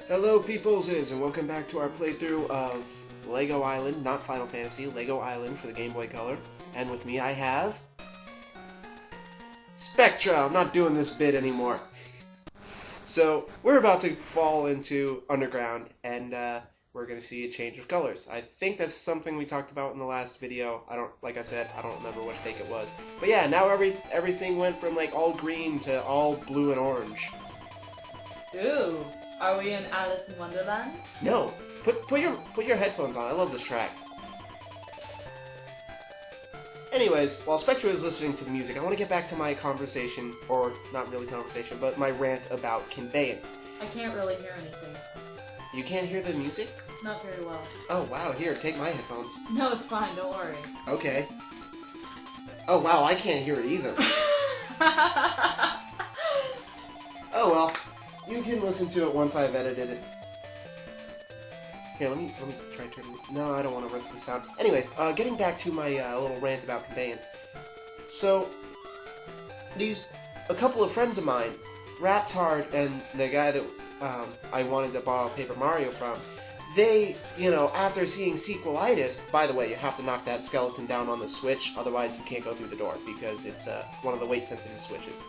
Hello peopleses, and welcome back to our playthrough of Lego Island, not Final Fantasy, Lego Island for the Game Boy Color. And with me I have... Spectra! I'm not doing this bit anymore. So, we're about to fall into Underground, and we're going to see a change of colors. I think that's something we talked about in the last video. Like I said, I don't remember what I think it was. But yeah, now everything went from like all green to all blue and orange. Ooh, are we in Alice in Wonderland? No, put your headphones on. I love this track. Anyways, while Spectra is listening to the music, I want to get back to my conversation, or not really conversation, but my rant about conveyance. I can't really hear anything. You can't hear the music? Not very well. Oh wow, here, take my headphones. No, it's fine, don't worry. Okay. Oh wow, I can't hear it either. Oh well, you can listen to it once I've edited it. Here, let me try turning it. No, I don't want to risk the sound. Anyways, getting back to my little rant about conveyance. So, a couple of friends of mine, Raptard and the guy that I wanted to borrow Paper Mario from, they, after seeing Sequelitis, by the way, you have to knock that skeleton down on the switch, otherwise you can't go through the door, because it's one of the weight-sensitive switches.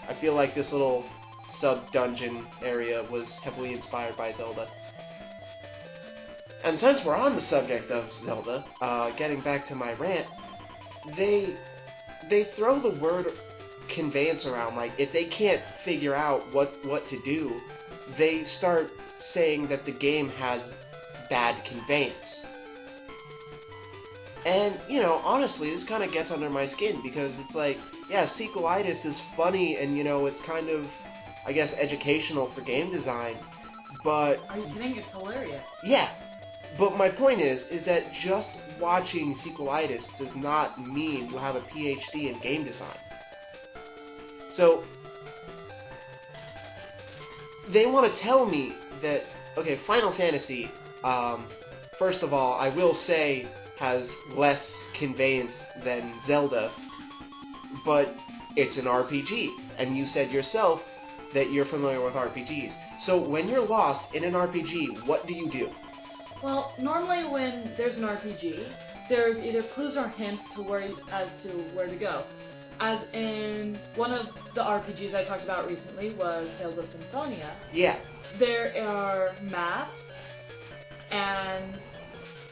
I feel like this little sub-dungeon area was heavily inspired by Zelda. And since we're on the subject of Zelda, getting back to my rant, they throw the word conveyance around. Like, if they can't figure out what to do, they start saying that the game has bad conveyance. And, honestly, this kind of gets under my skin, because it's like, yeah, Sequelitis is funny, and, it's kind of, I guess, educational for game design, but... Are you kidding? It's hilarious. Yeah. But my point is that just watching Sequelitis does not mean you have a PhD in game design. So, they want to tell me that, okay, Final Fantasy, first of all, I will say, has less conveyance than Zelda, but it's an RPG, and you said yourself that you're familiar with RPGs. So when you're lost in an RPG, what do you do? Well, normally when there's an RPG, there's either clues or hints as to where to go. As in, one of the RPGs I talked about recently was Tales of Symphonia. Yeah. There are maps, and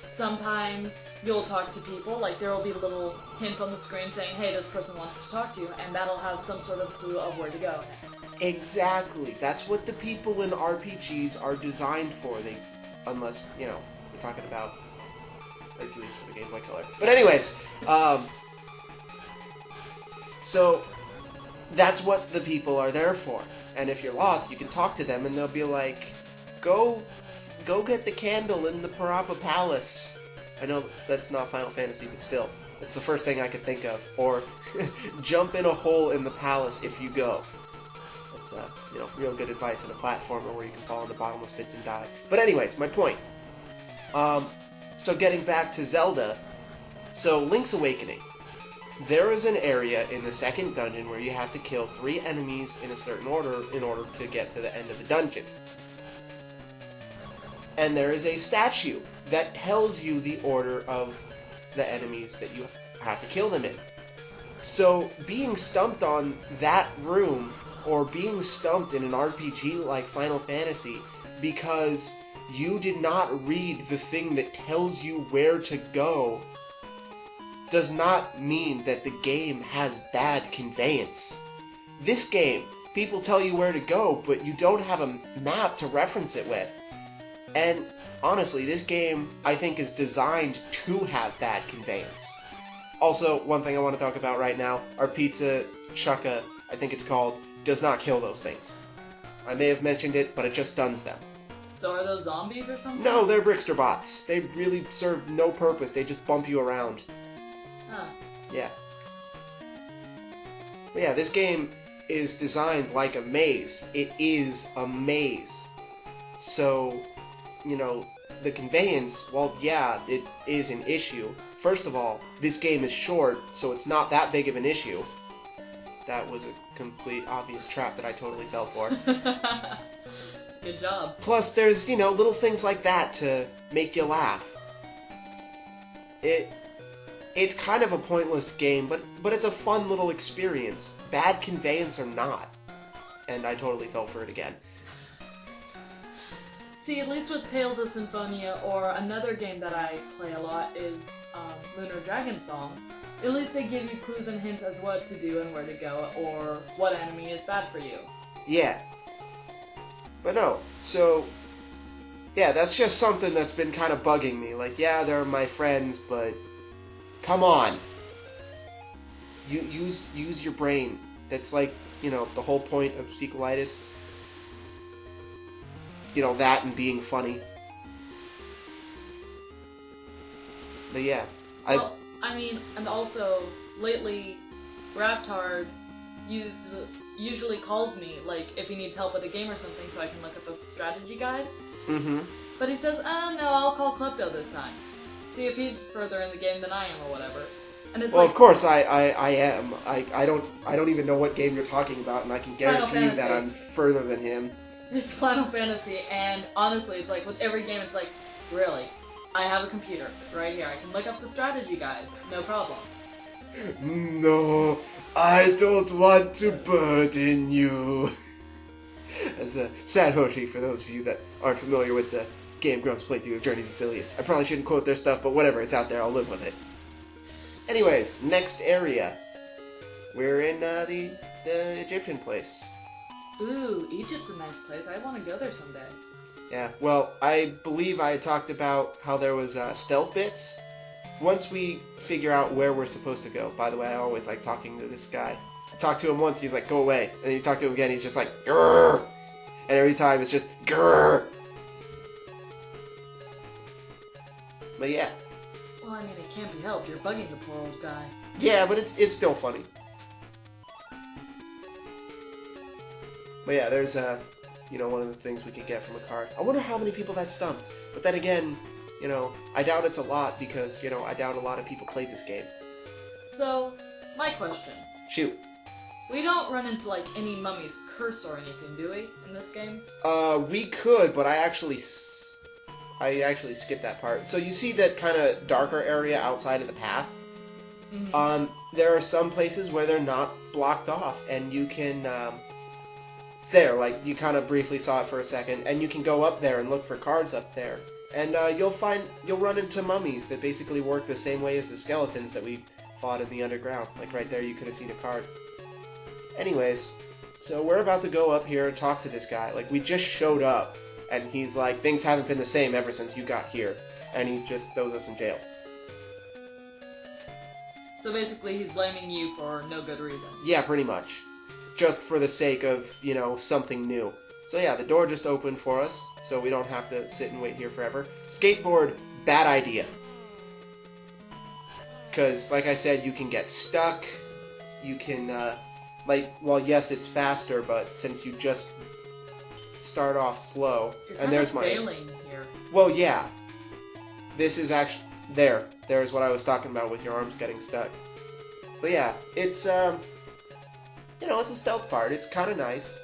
sometimes you'll talk to people, like there will be little hints on the screen saying, hey, this person wants to talk to you, and that'll have some sort of clue of where to go. Exactly. That's what the people in RPGs are designed for. Unless, we're talking about Hercules for the Game Boy Color. But anyways, so that's what the people are there for. And if you're lost, you can talk to them and they'll be like, go get the candle in the Parappa Palace. I know that's not Final Fantasy, but still, it's the first thing I could think of. Or jump in a hole in the palace if you go. That's, real good advice in a platformer where you can fall into bottomless pits and die. But anyways, my point. So getting back to Zelda, so Link's Awakening. There is an area in the second dungeon where you have to kill 3 enemies in a certain order in order to get to the end of the dungeon. And there is a statue that tells you the order of the enemies that you have to kill them in. So being stumped on that room, or being stumped in an RPG like Final Fantasy because you did not read the thing that tells you where to go, does not mean that the game has bad conveyance. This game, people tell you where to go, but you don't have a map to reference it with. And honestly, this game, I think, is designed to have bad conveyance. Also, one thing I want to talk about right now, our pizza Chukka, I think it's called, does not kill those things. I may have mentioned it, but it just stuns them. So are those zombies or something? No, they're Brickster bots. They really serve no purpose. They just bump you around. Huh. Yeah. But yeah, this game is designed like a maze. It is a maze. So, the conveyance, well, yeah, it is an issue. First of all, this game is short, so it's not that big of an issue. That was a complete obvious trap that I totally fell for. Good job. Plus, there's, little things like that to make you laugh. It's kind of a pointless game, but it's a fun little experience. Bad conveyance or not. And I totally fell for it again. See, at least with Tales of Symphonia, or another game that I play a lot is Lunar Dragon Song, at least they give you clues and hints as what to do and where to go, or what enemy is bad for you. Yeah. But no, so, yeah, that's just something that's been kind of bugging me. Like, yeah, they're my friends, but come on. Use your brain. That's like, the whole point of sequelitis. That and being funny. But yeah. Well, and also, lately, Raptard usually calls me, like, if he needs help with a game or something, so I can look up a strategy guide. Mm-hmm. But he says, no, I'll call Klepto this time. See if he's further in the game than I am or whatever. And it's well, of course I am. I don't even know what game you're talking about, and I can guarantee you that I'm further than him. It's Final Fantasy, and honestly, it's like, with every game, it's like, really, I have a computer right here. I can look up the strategy guide. No problem. No, I don't want to burden you. As a sad Hoshi, for those of you that aren't familiar with the Game Grumps playthrough of Journey to Silius. I probably shouldn't quote their stuff, but whatever, it's out there, I'll live with it. Anyways, next area. We're in the Egyptian place. Ooh, Egypt's a nice place. I want to go there someday. Yeah, well, I believe I talked about how there was stealth bits. Once we figure out where we're supposed to go, by the way, I always like talking to this guy. I talked to him once, he's like, go away. And then you talk to him again, he's just like, grrr. And every time it's just, grrr. But yeah. Well, it can't be helped. You're bugging the poor old guy. Yeah, but it's still funny. But yeah, there's one of the things we could get from a card. I wonder how many people that stumped. But then again, I doubt it's a lot because, I doubt a lot of people played this game. So, my question. Shoot. We don't run into, like, any mummy's curse or anything, do we, in this game? We could, but I actually skipped that part. So you see that kind of darker area outside of the path? Mm-hmm. There are some places where they're not blocked off, and you can, it's there, like, you kind of briefly saw it for a second, and you can go up there and look for cards up there. And you'll run into mummies that basically work the same way as the skeletons that we fought in the underground. Like right there, you could have seen a card. Anyways, so we're about to go up here and talk to this guy. Like, we just showed up, and he's like, things haven't been the same ever since you got here. And he just throws us in jail. So basically he's blaming you for no good reason. Yeah, pretty much. Just for the sake of, something new. So yeah, the door just opened for us, so we don't have to sit and wait here forever. Skateboard, bad idea. Because, like I said, you can get stuck. You can, yes, it's faster, but since you just start off slow, and there's my failing here. Well, yeah. This is actually there's what I was talking about with your arms getting stuck. But yeah, it's it's a stealth part. It's kind of nice.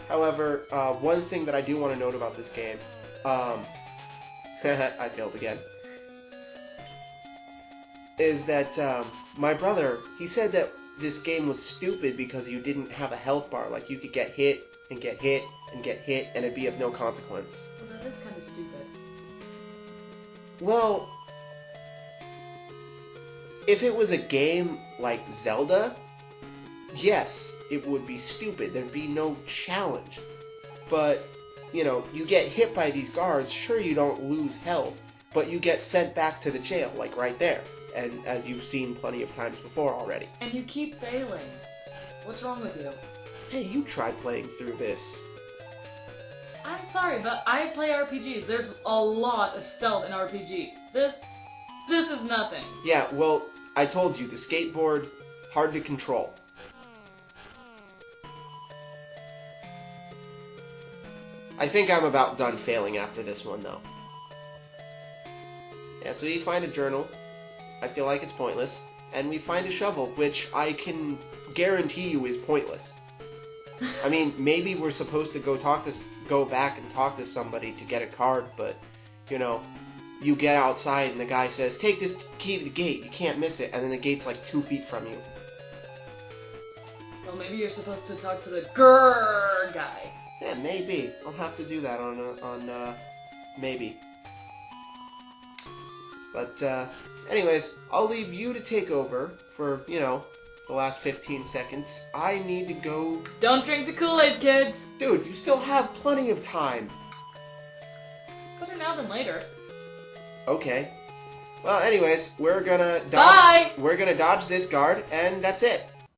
However, one thing that I do want to note about this game, I failed again, is that my brother, he said that this game was stupid because you didn't have a health bar. Like, you could get hit and get hit and get hit, and it'd be of no consequence. Well, that is kind of stupid. Well, if it was a game like Zelda, yes, it would be stupid. There'd be no challenge. But, you get hit by these guards, sure, you don't lose health, but you get sent back to the jail, like right there. And as you've seen plenty of times before already. And you keep failing. What's wrong with you? Hey, you try playing through this. I'm sorry, but I play RPGs. There's a lot of stealth in RPGs. This is nothing. Yeah, well, I told you, the skateboard, hard to control. I think I'm about done failing after this one, though. Yeah, so you find a journal. I feel like it's pointless. And we find a shovel, which I can guarantee you is pointless. I mean, maybe we're supposed to go talk to go back and talk to somebody to get a card, but, you know, you get outside and the guy says, take this key to the gate, you can't miss it, and then the gate's like 2 feet from you. Well, maybe you're supposed to talk to the grrr guy. Yeah, maybe. I'll have to do that on maybe. But, anyways, I'll leave you to take over for, you know, the last 15 seconds. I need to go... Don't drink the Kool-Aid, kids! Dude, you still have plenty of time. Better now than later. Okay. Well, anyways, we're gonna Bye! dodge this guard, and that's it.